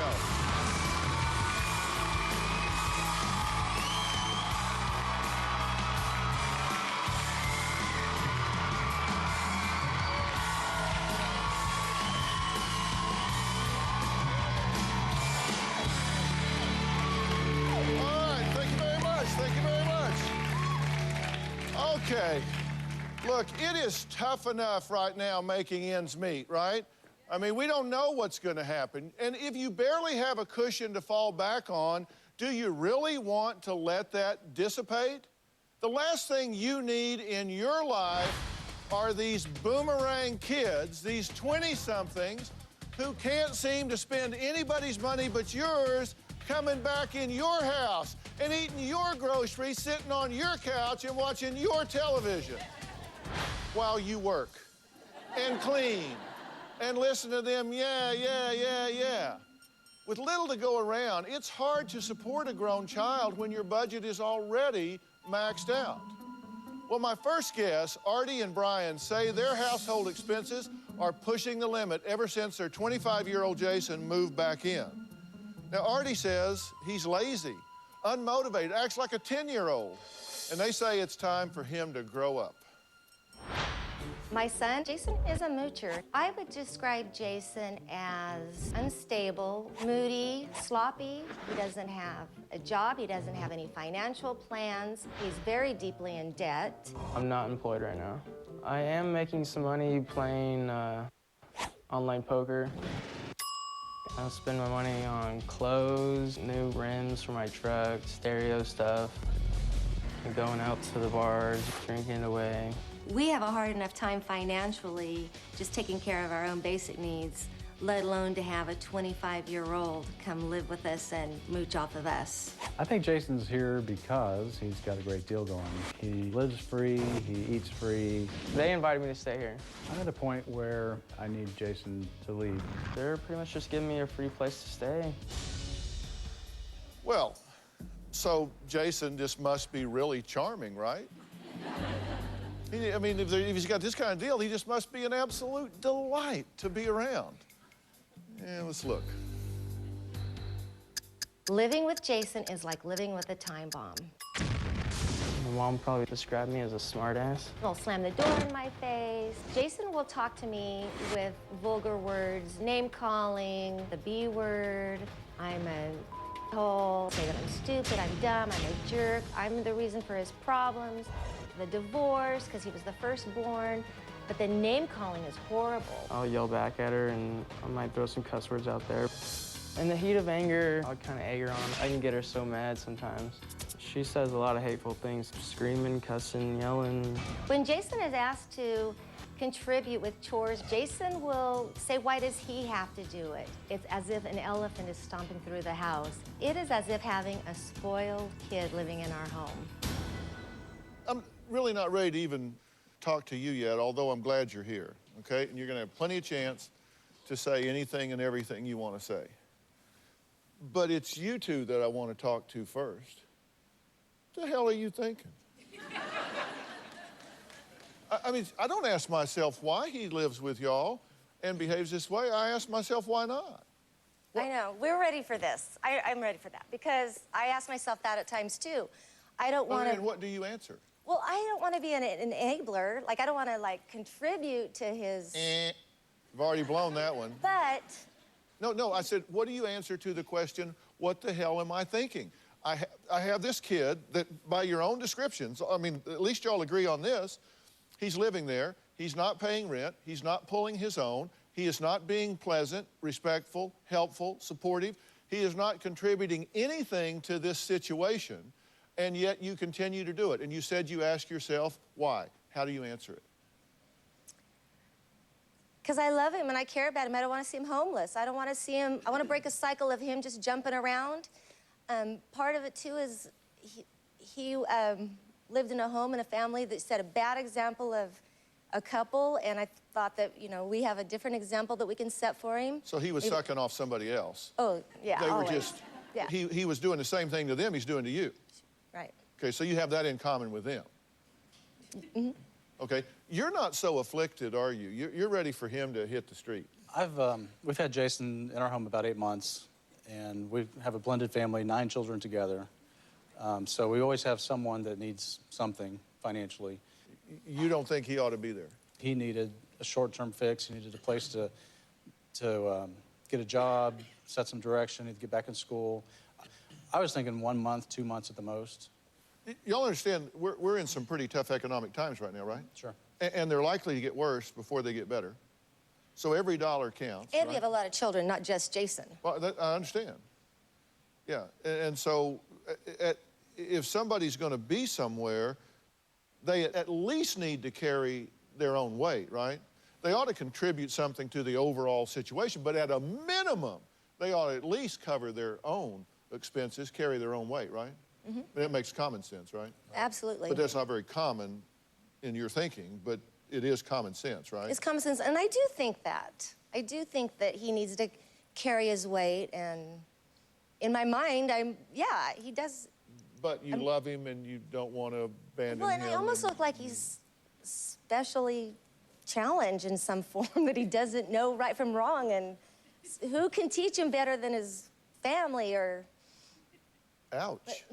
go. Okay, look, it is tough enough right now making ends meet, right? I mean, we don't know what's going to happen. And if you barely have a cushion to fall back on, do you really want to let that dissipate? The last thing you need in your life are these boomerang kids, these 20-somethings, who can't seem to spend anybody's money but yours, coming back in your house and eating your groceries, sitting on your couch and watching your television while you work and clean and listen to them, yeah. With little to go around, it's hard to support a grown child when your budget is already maxed out. Well, my first guess, Artie and Brian, say their household expenses are pushing the limit ever since their 25-year-old Jason moved back in. Now, Artie says he's lazy, unmotivated, acts like a 10-year-old, and they say it's time for him to grow up. My son, Jason, is a moocher. I would describe Jason as unstable, moody, sloppy. He doesn't have a job. He doesn't have any financial plans. He's very deeply in debt. I'm not employed right now. I am making some money playing online poker. I spend my money on clothes, new rims for my truck, stereo stuff, and going out to the bars, drinking away. We have a hard enough time financially just taking care of our own basic needs, let alone to have a 25-year-old come live with us and mooch off of us. I think Jason's here because he's got a great deal going. He lives free, he eats free. They invited me to stay here. I'm at a point where I need Jason to leave. They're pretty much just giving me a free place to stay. Well, so Jason just must be really charming, right? I mean, if he's got this kind of deal, he just must be an absolute delight to be around. Yeah, let's look. Living with Jason is like living with a time bomb. My mom probably described me as a smartass. He'll slam the door in my face. Jason will talk to me with vulgar words, name-calling, the B word. I'm a hole, say that I'm stupid, I'm dumb, I'm a jerk. I'm the reason for his problems. The divorce, because he was the firstborn. But the name-calling is horrible. I'll yell back at her, and I might throw some cuss words out there. In the heat of anger, I'll kind of egg her on. I can get her so mad sometimes. She says a lot of hateful things, screaming, cussing, yelling. When Jason is asked to contribute with chores, Jason will say, why does he have to do it? It's as if an elephant is stomping through the house. It is as if having a spoiled kid living in our home. I'm really not ready to even talk to you yet, although I'm glad you're here, okay? And you're gonna have plenty of chance to say anything and everything you want to say. But it's you two that I want to talk to first. What the hell are you thinking? I mean, I don't ask myself why he lives with y'all and behaves this way. I ask myself why not. I know. We're ready for this. I'm ready for that because I ask myself that at times too. I don't want to... And what do you answer? Well, I don't want to be an enabler. Like, I don't want to, like, contribute to his... I've already blown that one. But... No, I said, what do you answer to the question, what the hell am I thinking? I have this kid that, by your own descriptions, I mean, at least y'all agree on this, he's living there, he's not paying rent, he's not pulling his own, he is not being pleasant, respectful, helpful, supportive, he is not contributing anything to this situation, and yet you continue to do it. And you said you ask yourself, why? How do you answer it? Because I love him and I care about him. I don't want to see him homeless. I don't want to see him, I want to break a cycle of him just jumping around. Part of it, too, is he lived in a home and a family that set a bad example of a couple, and I thought that, you know, we have a different example that we can set for him. So he was sucking off somebody else. Oh, yeah, They always. were just, yeah. he was doing the same thing to them he's doing to you. Right. Okay, so you have that in common with them. Mm-hmm. Okay, you're not so afflicted, are you? You're ready for him to hit the street. We've had Jason in our home about 8 months, And we have a blended family, 9 children together. So we always have someone that needs something financially. You don't think he ought to be there? He needed a short-term fix. He needed a place to get a job, set some direction, he'd get back in school. I was thinking 1 month, 2 months at the most. Y'all understand, we're in some pretty tough economic times right now, right? Sure. And they're likely to get worse before they get better. So every dollar counts. And we have a lot of children, not just Jason. Well, I understand. Yeah, and so if somebody's going to be somewhere, they at least need to carry their own weight, right? They ought to contribute something to the overall situation, but at a minimum, they ought to at least cover their own expenses, carry their own weight, right? Mm-hmm. That makes common sense, right? Absolutely. But that's not very common in your thinking, but it is common sense, right? It's common sense, and I do think that. I do think that he needs to carry his weight, and in my mind, he does. But you love him and you don't want to abandon him. Well, and I almost look like he's specially challenged in some form, that he doesn't know right from wrong, and who can teach him better than his family or... Ouch.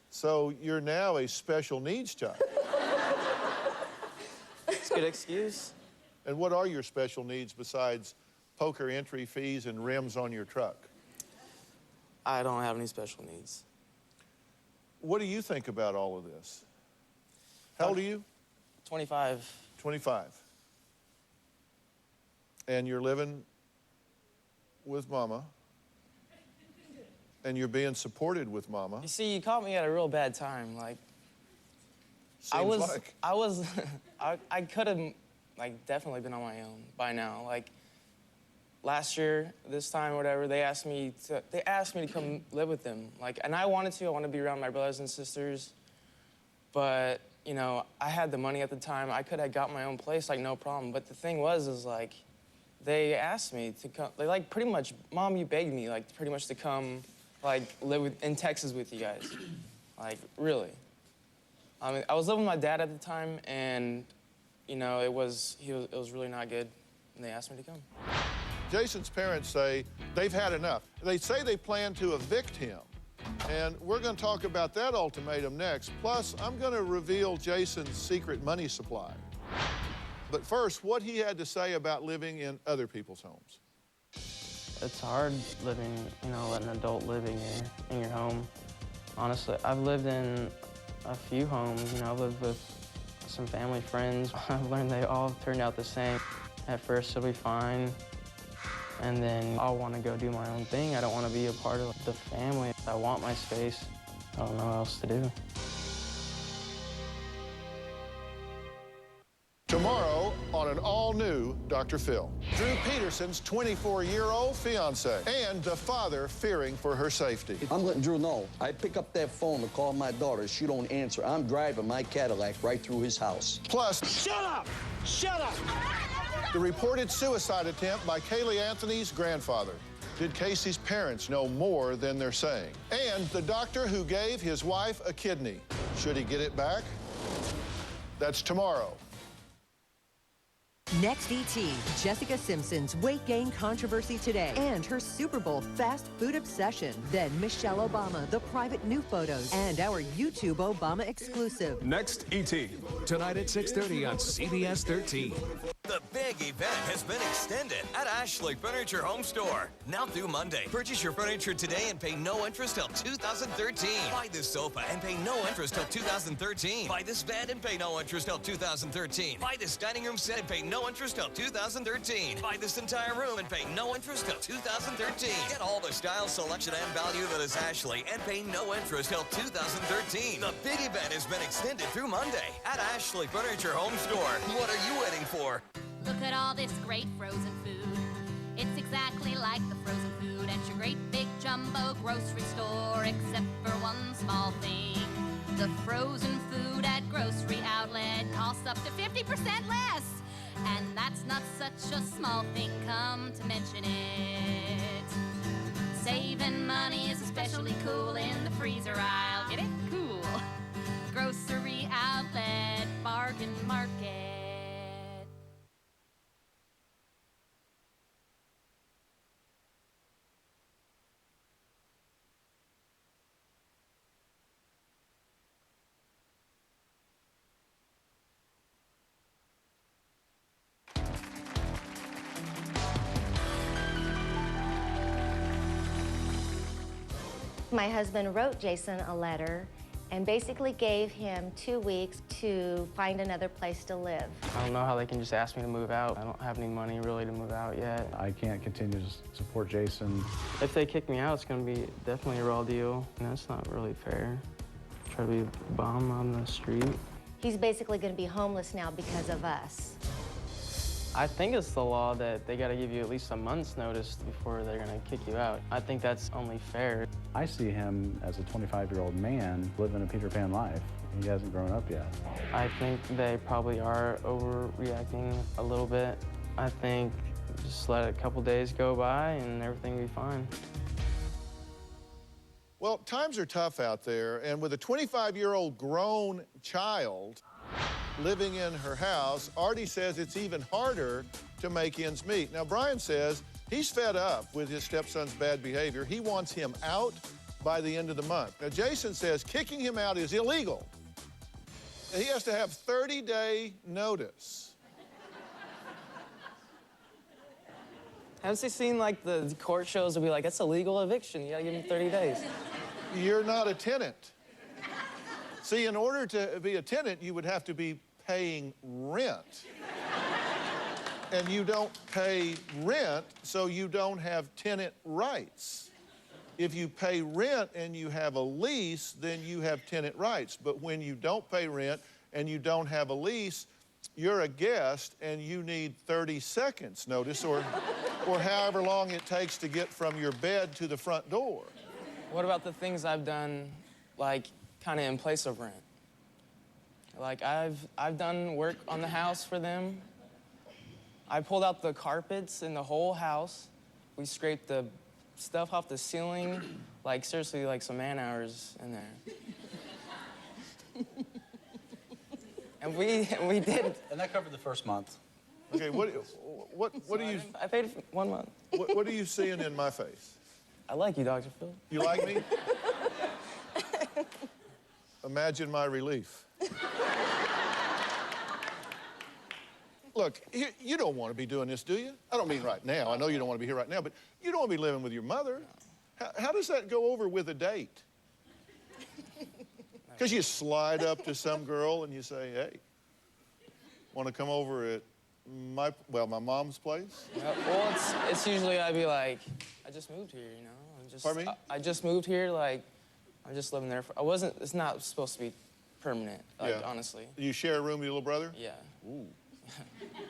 So you're now a special needs child. It's a good excuse. And what are your special needs besides poker entry fees and rims on your truck? I don't have any special needs. What do you think about all of this? How old are you? 25. 25. And you're living with Mama. And you're being supported with Mama. You see, you caught me at a real bad time. Like, Seems I could have, like, definitely been on my own by now. Like, last year, this time, or whatever, they asked me to come live with them. Like, and I wanted to be around my brothers and sisters. But, you know, I had the money at the time. I could have got my own place, like, no problem. But the thing is like, they asked me to come. They, like, pretty much, Mom, you begged me, like, pretty much to come, like, live in Texas with you guys. Like, really. I mean, I was living with my dad at the time, and, you know, it was really not good, and they asked me to come. Jason's parents say they've had enough. They say they plan to evict him. And we're going to talk about that ultimatum next. Plus, I'm going to reveal Jason's secret money supply. But first, what he had to say about living in other people's homes. It's hard living, you know, letting an adult live in your home. Honestly, I've lived in a few homes. You know, I've lived with some family friends. I've learned they all turned out the same. At first, it'll be fine. And then I'll want to go do my own thing. I don't want to be a part of the family. I want my space. I don't know what else to do. Tomorrow on an all-new Dr. Phil. Drew Peterson's 24-year-old fiance and the father fearing for her safety. I'm letting Drew know. I pick up that phone to call my daughter. She don't answer. I'm driving my Cadillac right through his house. Plus, Shut up! Shut up! the reported suicide attempt by Kaylee Anthony's grandfather. Did Casey's parents know more than they're saying? And the doctor who gave his wife a kidney. Should he get it back? That's tomorrow. Next ET, Jessica Simpson's weight gain controversy today and her Super Bowl fast food obsession. Then Michelle Obama, the private new photos, and our YouTube Obama exclusive. Next ET, tonight at 6:30 on CBS 13. The big event has been extended at Ashley Furniture Home Store. Now through Monday, purchase your furniture today and pay no interest till 2013. Buy this sofa and pay no interest till 2013. Buy this bed and pay no interest till 2013. Buy this dining room set and pay no interest till 2013. Buy this entire room and pay no interest till 2013. Get all the style, selection, and value that is Ashley and pay no interest till 2013. The big event has been extended through Monday at Ashley Furniture Home Store. What are you waiting for? Look at all this great frozen food. It's exactly like the frozen food at your great big jumbo grocery store, except for one small thing. The frozen food at Grocery Outlet costs up to 50% less. And that's not such a small thing, come to mention it. Saving money is especially cool in the freezer aisle. Get it? Cool. Grocery Outlet, bargain market. My husband wrote Jason a letter and basically gave him 2 weeks to find another place to live. I don't know how they can just ask me to move out. I don't have any money really to move out yet. I can't continue to support Jason. If they kick me out, it's gonna be definitely a raw deal. That's not really fair. Try to be a bum on the street. He's basically going to be homeless now because of us. I think it's the law that they gotta give you at least a month's notice before they're gonna kick you out. I think that's only fair. I see him as a 25-year-old man living a Peter Pan life. He hasn't grown up yet. I think they probably are overreacting a little bit. I think just let a couple days go by and everything will be fine. Well, times are tough out there, and with a 25-year-old grown child living in her house, Artie says it's even harder to make ends meet. Now, Brian says he's fed up with his stepson's bad behavior. He wants him out by the end of the month. Now, Jason says kicking him out is illegal. He has to have 30-day notice. Haven't you seen like the court shows will be like, it's a legal eviction, you gotta give him 30 days. You're not a tenant. See, in order to be a tenant, you would have to be paying rent. And you don't pay rent, so you don't have tenant rights. If you pay rent and you have a lease, then you have tenant rights. But when you don't pay rent and you don't have a lease, you're a guest and you need 30 seconds notice or however long it takes to get from your bed to the front door. What about the things I've done, like, kind of in place of rent? Like, I've done work on the house for them. I pulled out the carpets in the whole house. We scraped the stuff off the ceiling. Like, seriously, like some man hours in there. And we did. And that covered the first month. Okay, what do you... I paid 1 month. What are you seeing in my face? I like you, Dr. Phil. You like me? Imagine my relief. Look, you don't want to be doing this, do you? I don't mean right now. I know you don't want to be here right now, but you don't want to be living with your mother. How does that go over with a date? Because you slide up to some girl and you say, hey, want to come over at my mom's place? Well, it's usually I'd be like, I just moved here, you know? Pardon me? I just moved here, like, I'm just living there. It's not supposed to be permanent, like, Yeah. honestly. You share a room with your little brother? Yeah. Ooh.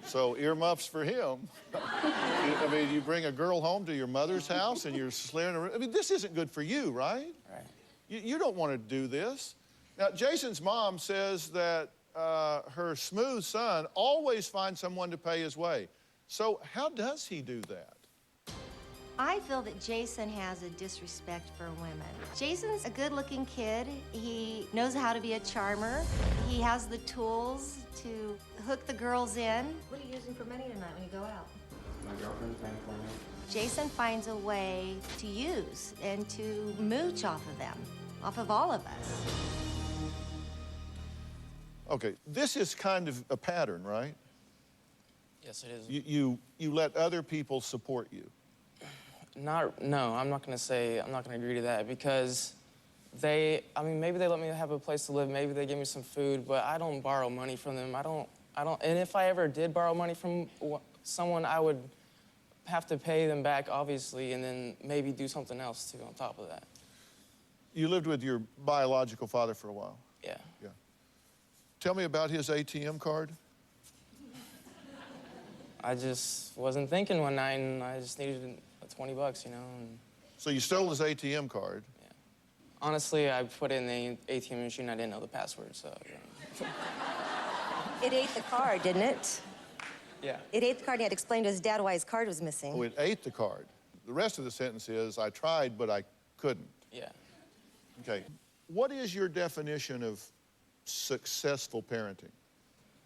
So earmuffs for him. I mean, you bring a girl home to your mother's house and you're slaring her. I mean, this isn't good for you, right? Right. You don't want to do this. Now, Jason's mom says that her smooth son always finds someone to pay his way. So how does he do that? I feel that Jason has a disrespect for women. Jason's a good-looking kid. He knows how to be a charmer. He has the tools to hook the girls in. What are you using for money tonight when you go out? My girlfriend's paying for me. Jason finds a way to use and to mooch off of them, off of all of us. Okay, this is kind of a pattern, right? Yes, it is. You let other people support you. No, I'm not gonna agree to that because maybe they let me have a place to live, maybe they give me some food, but I don't borrow money from them. I don't, and if I ever did borrow money from someone, I would have to pay them back, obviously, and then maybe do something else, too, on top of that. You lived with your biological father for a while. Yeah. Yeah. Tell me about his ATM card. I just wasn't thinking one night, and I just needed 20 bucks, you know. And so you stole his ATM card. yeah. Honestly, I put it in the ATM machine. I didn't know the password, so. Yeah. It ate the card, didn't it? Yeah. It ate the card. He had to explain to his dad why his card was missing. Oh, it ate the card. The rest of the sentence is, I tried, but I couldn't. Yeah. Okay. What is your definition of successful parenting?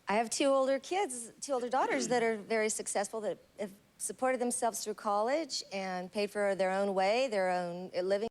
I have two older kids, two older daughters that are very successful, that have supported themselves through college and paid for their own way, their own living.